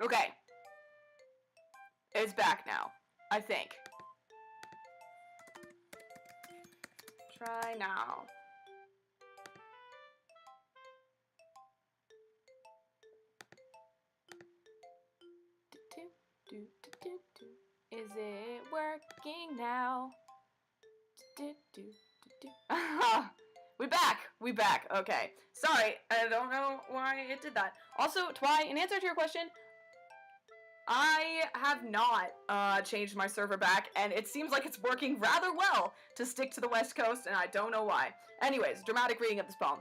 Okay. It's back now, I think. Try now. Is it working now? We back. Okay. Sorry, I don't know why it did that. Also, Twy, in answer to your question, I have not changed my server back, and it seems like it's working rather well to stick to the West Coast, and I don't know why. Anyways, dramatic reading of this poem.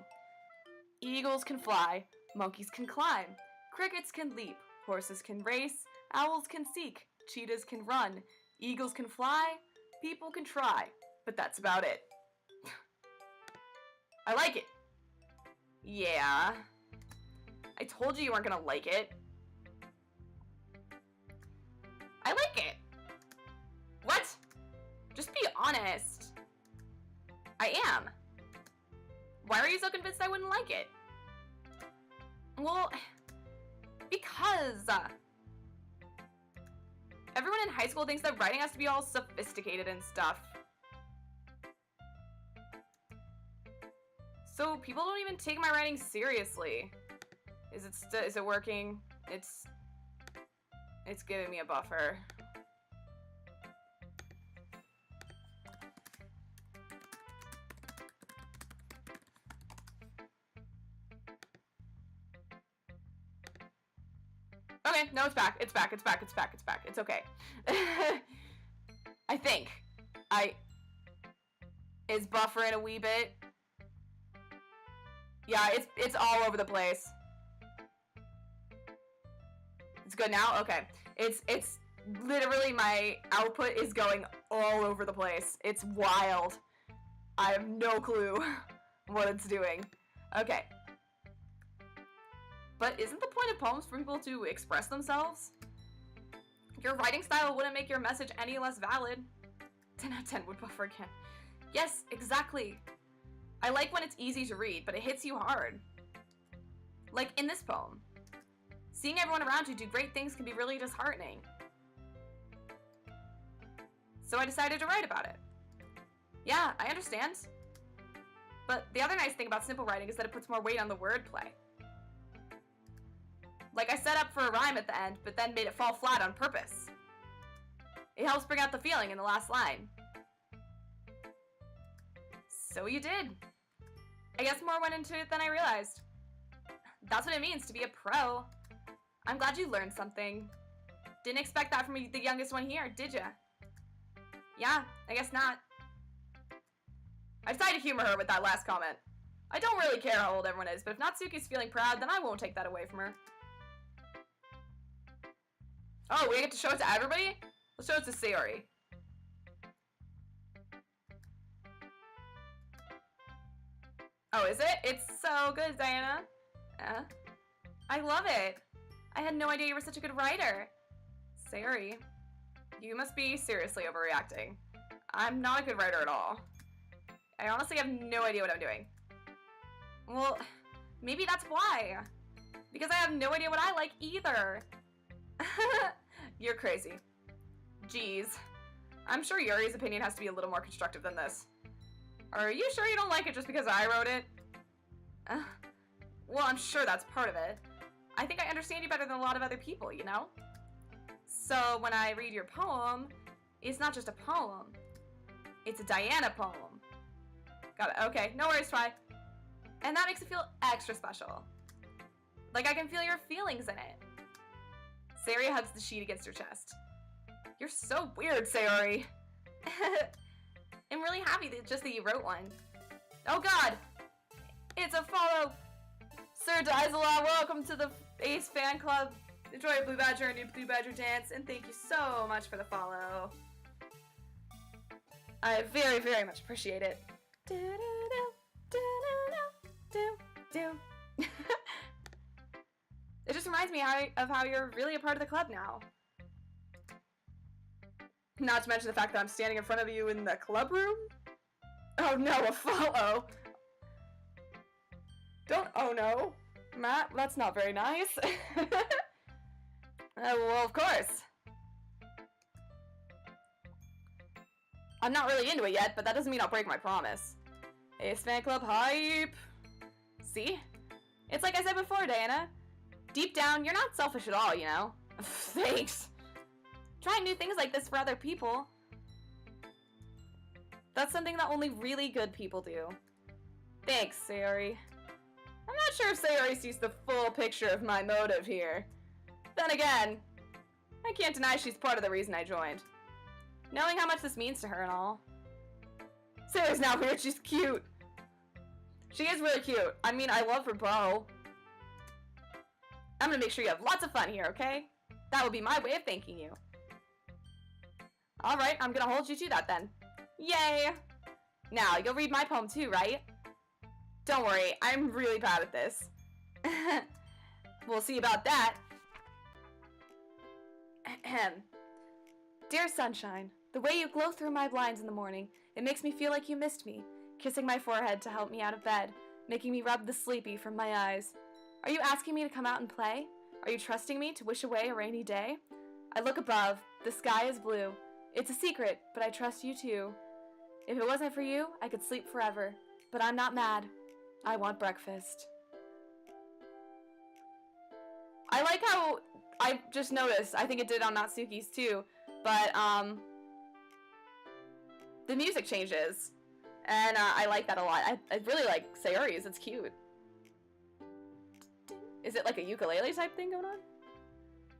Eagles can fly, monkeys can climb, crickets can leap, horses can race, owls can seek, cheetahs can run, eagles can fly, people can try, but that's about it. I like it. Yeah. I told you weren't gonna like it. I like it. What? Just be honest. I am. Why are you so convinced I wouldn't like it? Well, because everyone in high school thinks that writing has to be all sophisticated and stuff. So people don't even take my writing seriously. Is it working? It's giving me a buffer. Okay, no, it's back. It's back. It's okay. I think. Is buffering a wee bit. Yeah, it's all over the place. It's good now? Okay. It's literally my output is going all over the place. It's wild. I have no clue what it's doing. Okay. But isn't the point of poems for people to express themselves? Your writing style wouldn't make your message any less valid. 10 out of 10 would buffer again. Yes, exactly. I like when it's easy to read, but it hits you hard. Like in this poem. Seeing everyone around you do great things can be really disheartening. So I decided to write about it. Yeah, I understand. But the other nice thing about simple writing is that it puts more weight on the wordplay. Like I set up for a rhyme at the end, but then made it fall flat on purpose. It helps bring out the feeling in the last line. So you did. I guess more went into it than I realized. That's what it means to be a pro. I'm glad you learned something. Didn't expect that from the youngest one here, did ya? Yeah, I guess not. I decided to humor her with that last comment. I don't really care how old everyone is, but if Natsuki's feeling proud, then I won't take that away from her. Oh, we get to show it to everybody? Let's show it to Sayori. Oh, is it? It's so good, Diana. I love it. I had no idea you were such a good writer. Sayori, you must be seriously overreacting. I'm not a good writer at all. I honestly have no idea what I'm doing. Well, maybe that's why. Because I have no idea what I like either. You're crazy. Jeez. I'm sure Yuri's opinion has to be a little more constructive than this. Are you sure you don't like it just because I wrote it? Well, I'm sure that's part of it. I think I understand you better than a lot of other people, you know? So when I read your poem, it's not just a poem. It's a Diana poem. Got it. Okay, no worries, Twy. And that makes it feel extra special. Like I can feel your feelings in it. Sayori hugs the sheet against her chest. You're so weird, Sayori. I'm really happy that you wrote one. Oh god! It's a follow! Sir Daizola, welcome to the Ace Fan Club. Enjoy your Blue Badger and your Blue Badger dance, and thank you so much for the follow. I very, very much appreciate it. It just reminds me of how you're really a part of the club now. Not to mention the fact that I'm standing in front of you in the club room. Oh no, a follow. Oh no. Matt, that's not very nice. Well, of course. I'm not really into it yet, but that doesn't mean I'll break my promise. Ace Fan Club hype! See? It's like I said before, Diana. Deep down, you're not selfish at all, you know? Thanks. Trying new things like this for other people. That's something that only really good people do. Thanks, Sayori. I'm not sure if Sayori sees the full picture of my motive here. Then again, I can't deny she's part of the reason I joined. Knowing how much this means to her and all. Sayori's now weird, she's cute. She is really cute. I mean, I love her bow. I'm gonna make sure you have lots of fun here, okay? That will be my way of thanking you. Alright, I'm gonna hold you to that then. Yay! Now, you'll read my poem too, right? Don't worry, I'm really bad at this. We'll see about that. Ahem. Dear sunshine, the way you glow through my blinds in the morning, it makes me feel like you missed me, kissing my forehead to help me out of bed, making me rub the sleepy from my eyes. Are you asking me to come out and play? Are you trusting me to wish away a rainy day? I look above, the sky is blue. It's a secret, but I trust you too. If it wasn't for you, I could sleep forever. But I'm not mad. I want breakfast. I like how I just noticed, I think it did on Natsuki's too, but the music changes. And I like that a lot. I really like Sayori's, it's cute. Is it like a ukulele type thing going on?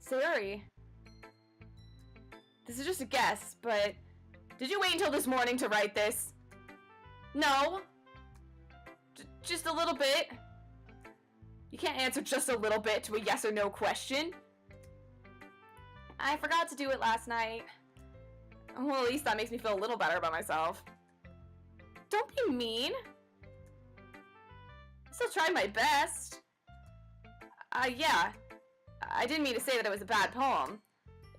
Sayori. This is just a guess, but did you wait until this morning to write this? No. Just a little bit. You can't answer just a little bit to a yes or no question. I forgot to do it last night. Well, at least that makes me feel a little better about myself. Don't be mean. I still tried my best. Yeah. I didn't mean to say that it was a bad poem.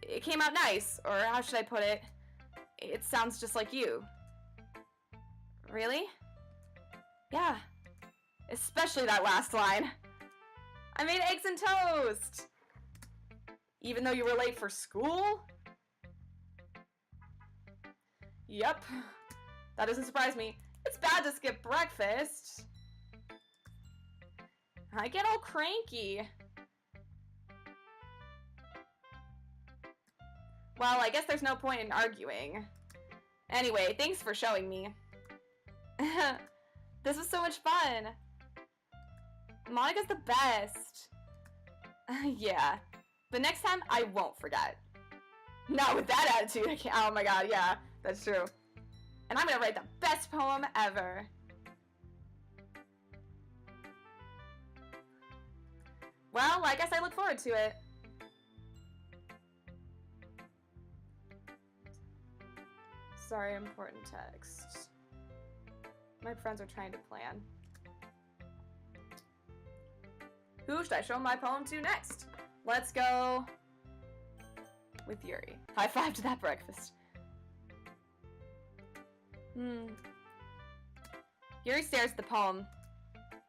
It came out nice, or how should I put it? It sounds just like you. Really? Yeah. Especially that last line. I made eggs and toast! Even though you were late for school? Yep. That doesn't surprise me. It's bad to skip breakfast. I get all cranky. Well, I guess there's no point in arguing. Anyway, thanks for showing me. This was so much fun. Monica's the best. Yeah. But next time, I won't forget. Not with that attitude. I can't. Oh my god, yeah. That's true. And I'm gonna write the best poem ever. Well, I guess I look forward to it. Sorry, important text. My friends are trying to plan. Who should I show my poem to next? Let's go with Yuri. High five to that breakfast. Yuri stares at the poem.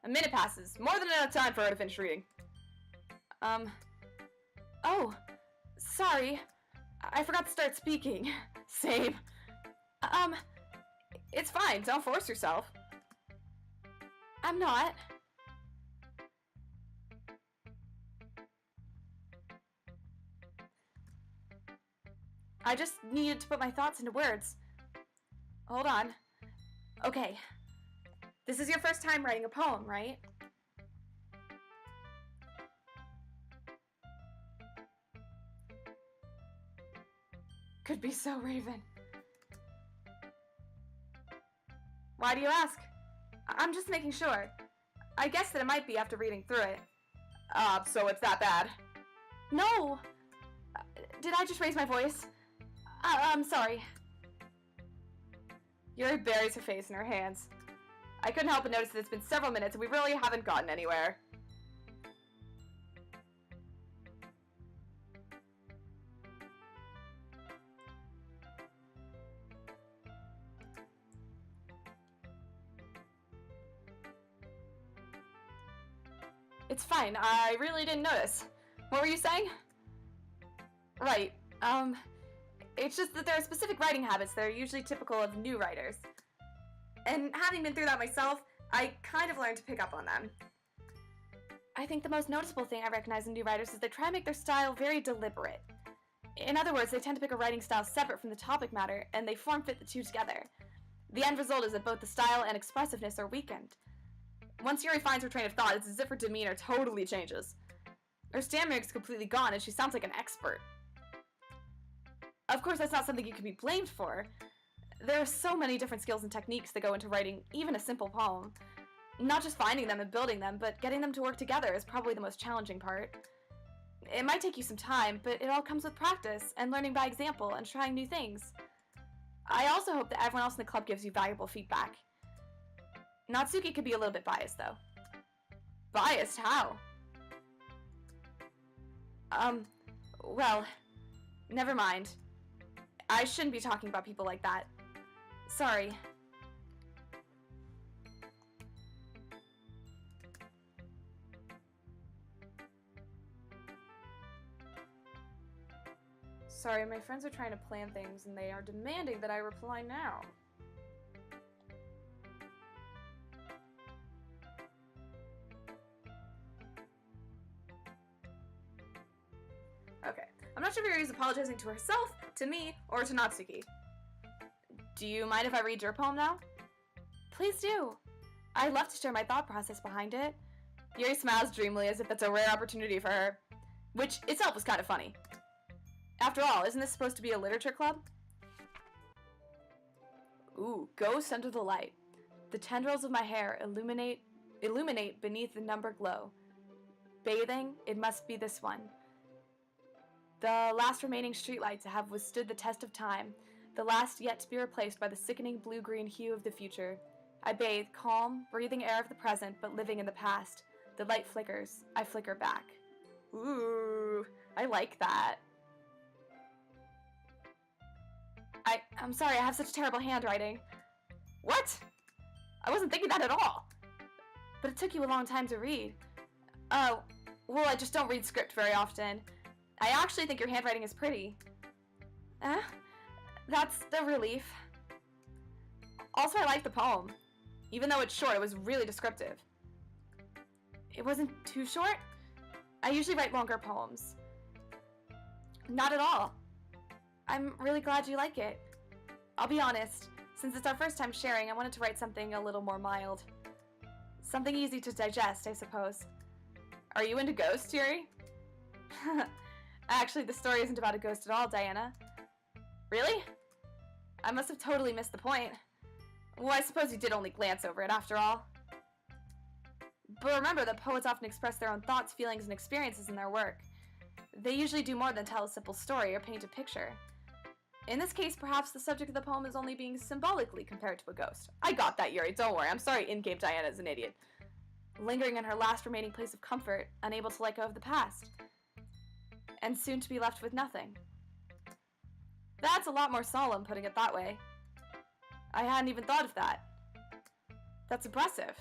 A minute passes. More than enough time for her to finish reading. Oh, sorry. I forgot to start speaking. Same. It's fine. Don't force yourself. I'm not. I just needed to put my thoughts into words. Hold on. Okay. This is your first time writing a poem, right? Could be so, Raven. Why do you ask? I'm just making sure. I guessed that it might be after reading through it. So it's that bad. No! Did I just raise my voice? I'm sorry. Yuri buries her face in her hands. I couldn't help but notice that it's been several minutes and we really haven't gotten anywhere. It's fine. I really didn't notice. What were you saying? Right. It's just that there are specific writing habits that are usually typical of new writers. And having been through that myself, I kind of learned to pick up on them. I think the most noticeable thing I recognize in new writers is they try to make their style very deliberate. In other words, they tend to pick a writing style separate from the topic matter, and they form-fit the two together. The end result is that both the style and expressiveness are weakened. Once Yuri finds her train of thought, it's as if her demeanor totally changes. Her stamina is completely gone, and she sounds like an expert. Of course, that's not something you can be blamed for. There are so many different skills and techniques that go into writing even a simple poem. Not just finding them and building them, but getting them to work together is probably the most challenging part. It might take you some time, but it all comes with practice and learning by example and trying new things. I also hope that everyone else in the club gives you valuable feedback. Natsuki could be a little bit biased, though. Biased? How? Well, never mind. I shouldn't be talking about people like that. Sorry. Sorry, my friends are trying to plan things and they are demanding that I reply now. Okay, I'm not sure if Yuri's apologizing to herself, to me, or to Natsuki. Do you mind if I read your poem now? Please do. I'd love to share my thought process behind it. Yuri smiles dreamily as if that's a rare opportunity for her, which itself was kind of funny. After all, isn't this supposed to be a literature club? Ooh, ghost under the light. The tendrils of my hair illuminate beneath the number glow. Bathing, it must be this one. The last remaining streetlights have withstood the test of time, the last yet to be replaced by the sickening blue-green hue of the future. I bathe, calm, breathing air of the present, but living in the past. The light flickers. I flicker back. Ooh, I like that. I'm sorry, I have such terrible handwriting. What? I wasn't thinking that at all. But it took you a long time to read. Oh, well, I just don't read script very often. I actually think your handwriting is pretty. That's the relief. Also, I like the poem. Even though it's short, it was really descriptive. It wasn't too short? I usually write longer poems. Not at all. I'm really glad you like it. I'll be honest, since it's our first time sharing, I wanted to write something a little more mild. Something easy to digest, I suppose. Are you into ghosts, Yuri? Actually, the story isn't about a ghost at all, Diana. Really? I must have totally missed the point. Well, I suppose you did only glance over it, after all. But remember that poets often express their own thoughts, feelings, and experiences in their work. They usually do more than tell a simple story or paint a picture. In this case, perhaps the subject of the poem is only being symbolically compared to a ghost. I got that, Yuri, don't worry. I'm sorry in-game Diana is an idiot. Lingering in her last remaining place of comfort, unable to let go of the past. And soon to be left with nothing. That's a lot more solemn, putting it that way. I hadn't even thought of that. That's impressive.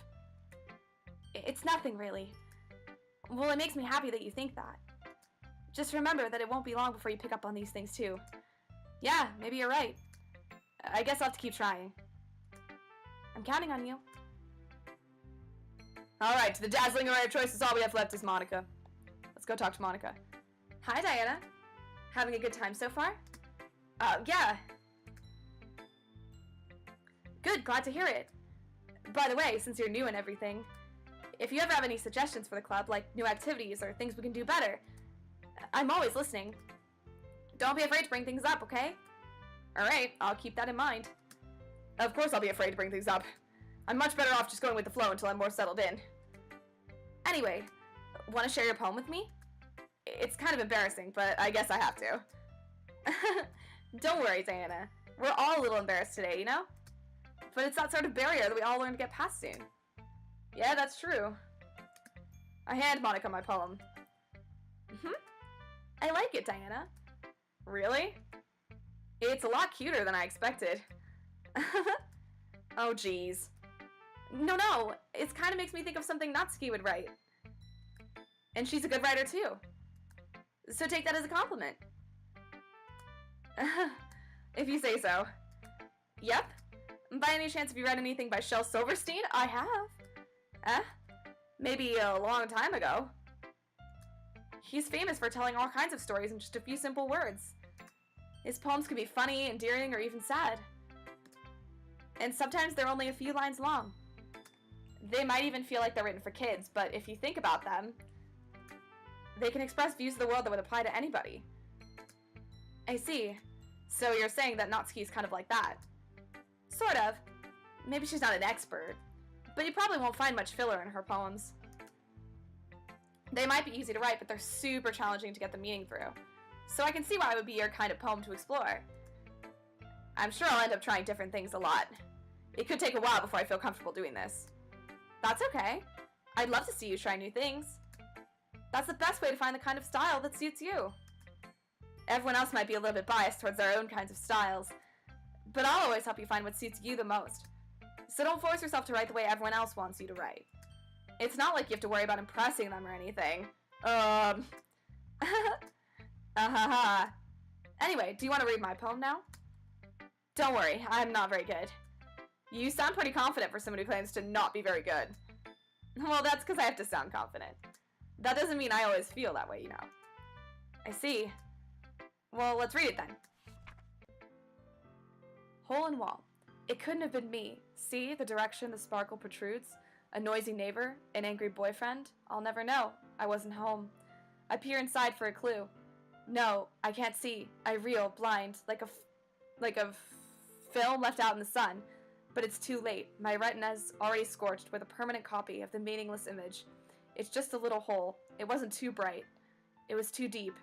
It's nothing, really. Well, it makes me happy that you think that. Just remember that it won't be long before you pick up on these things, too. Yeah, maybe you're right. I guess I'll have to keep trying. I'm counting on you. Alright, the dazzling array of choices, all we have left is Monica. Let's go talk to Monica. Hi, Diana. Having a good time so far? Yeah. Good, glad to hear it. By the way, since you're new and everything, if you ever have any suggestions for the club, like new activities or things we can do better, I'm always listening. Don't be afraid to bring things up, okay? Alright, I'll keep that in mind. Of course I'll be afraid to bring things up. I'm much better off just going with the flow until I'm more settled in. Anyway, want to share your poem with me? It's kind of embarrassing, but I guess I have to. Don't worry, Diana. We're all a little embarrassed today, you know? But it's that sort of barrier that we all learn to get past soon. Yeah, that's true. I hand Monica my poem. I like it, Diana. Really? It's a lot cuter than I expected. Oh, geez. No, it kind of makes me think of something Natsuki would write. And she's a good writer, too. So take that as a compliment. If you say so. Yep. By any chance have you read anything by Shel Silverstein? I have. Eh? Maybe a long time ago. He's famous for telling all kinds of stories in just a few simple words. His poems can be funny, endearing, or even sad. And sometimes they're only a few lines long. They might even feel like they're written for kids, but if you think about them, they can express views of the world that would apply to anybody. I see. So you're saying that Natsuki's kind of like that. Sort of. Maybe she's not an expert, but you probably won't find much filler in her poems. They might be easy to write, but they're super challenging to get the meaning through. So I can see why it would be your kind of poem to explore. I'm sure I'll end up trying different things a lot. It could take a while before I feel comfortable doing this. That's okay. I'd love to see you try new things. That's the best way to find the kind of style that suits you. Everyone else might be a little bit biased towards their own kinds of styles, but I'll always help you find what suits you the most. So don't force yourself to write the way everyone else wants you to write. It's not like you have to worry about impressing them or anything. Anyway, do you want to read my poem now? Don't worry, I'm not very good. You sound pretty confident for someone who claims to not be very good. Well, that's because I have to sound confident. That doesn't mean I always feel that way, you know. I see. Well, let's read it then. Hole in wall. It couldn't have been me. See the direction the sparkle protrudes? A noisy neighbor? An angry boyfriend? I'll never know. I wasn't home. I peer inside for a clue. No, I can't see. I reel, blind, like a film left out in the sun. But it's too late. My retina's already scorched with a permanent copy of the meaningless image. It's just a little hole. It wasn't too bright. It was too deep.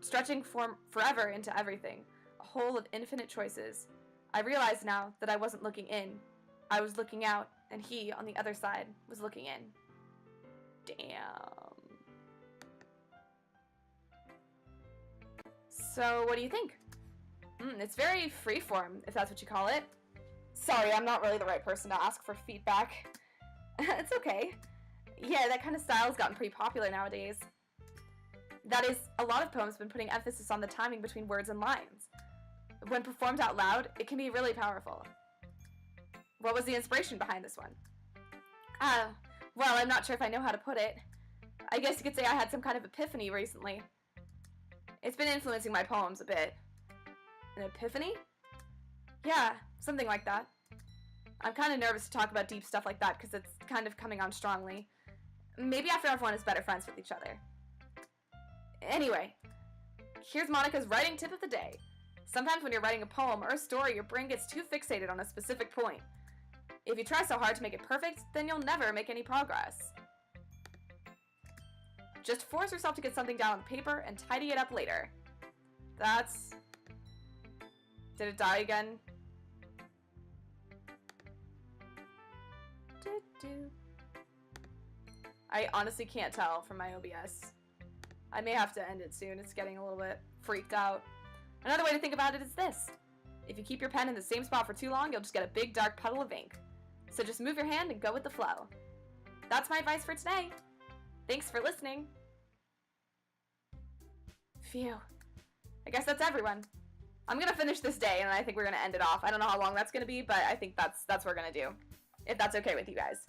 Stretching forever into everything. A hole of infinite choices. I realize now that I wasn't looking in. I was looking out, and he, on the other side, was looking in. Damn. So, what do you think? It's very freeform, if that's what you call it. Sorry, I'm not really the right person to ask for feedback. It's okay. Yeah, that kind of style has gotten pretty popular nowadays. That is, a lot of poems have been putting emphasis on the timing between words and lines. When performed out loud, it can be really powerful. What was the inspiration behind this one? Well, I'm not sure if I know how to put it. I guess you could say I had some kind of epiphany recently. It's been influencing my poems a bit. An epiphany? Yeah, something like that. I'm kind of nervous to talk about deep stuff like that because it's kind of coming on strongly. Maybe after everyone is better friends with each other. Anyway, here's Monica's writing tip of the day. Sometimes when you're writing a poem or a story, your brain gets too fixated on a specific point. If you try so hard to make it perfect, then you'll never make any progress. Just force yourself to get something down on paper and tidy it up later. That's... Did it die again? I honestly can't tell from my OBS. I may have to end it soon. It's getting a little bit freaked out. Another way to think about it is this. If you keep your pen in the same spot for too long, you'll just get a big dark puddle of ink. So just move your hand and go with the flow. That's my advice for today. Thanks for listening. Phew. I guess that's everyone. I'm gonna finish this day and I think we're gonna end it off. I don't know how long that's gonna be, but I think that's what we're gonna do. If that's okay with you guys.